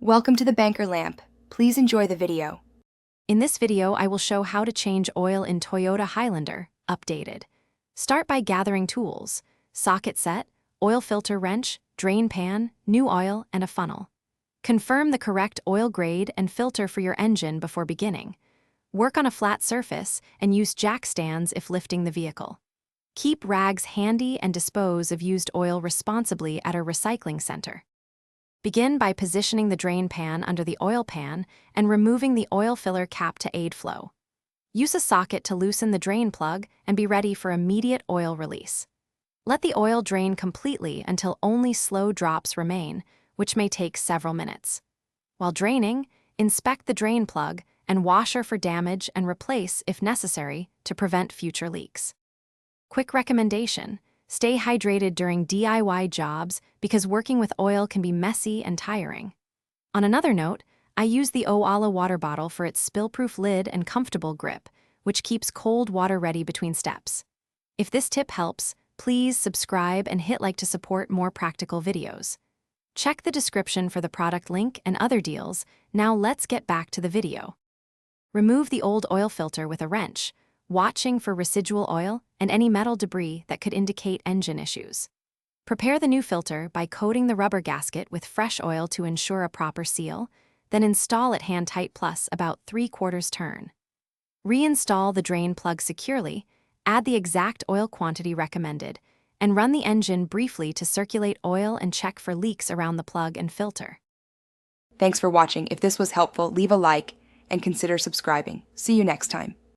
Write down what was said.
Welcome to the Banker Lamp. Please enjoy the video. In this video, I will show how to change oil in Toyota Highlander, updated. Start by gathering tools: socket set, oil filter wrench, drain pan, new oil, and a funnel. Confirm the correct oil grade and filter for your engine before beginning. Work on a flat surface and use jack stands if lifting the vehicle. Keep rags handy and dispose of used oil responsibly at a recycling center. Begin by positioning the drain pan under the oil pan and removing the oil filler cap to aid flow. Use a socket to loosen the drain plug and be ready for immediate oil release. Let the oil drain completely until only slow drops remain, which may take several minutes. While draining, inspect the drain plug and washer for damage and replace if necessary to prevent future leaks. Quick recommendation: stay hydrated during DIY jobs because working with oil can be messy and tiring. On another note, I use the Oala water bottle for its spill-proof lid and comfortable grip, which keeps cold water ready between steps. If this tip helps, please subscribe and hit like to support more practical videos. Check the description for the product link and other deals. Now let's get back to the video. Remove the old oil filter with a wrench, watching for residual oil and any metal debris that could indicate engine issues. Prepare the new filter by coating the rubber gasket with fresh oil to ensure a proper seal, then install it hand-tight plus about 3/4 turn. Reinstall the drain plug securely, add the exact oil quantity recommended, and run the engine briefly to circulate oil and check for leaks around the plug and filter. Thanks for watching. If this was helpful, leave a like and consider subscribing. See you next time.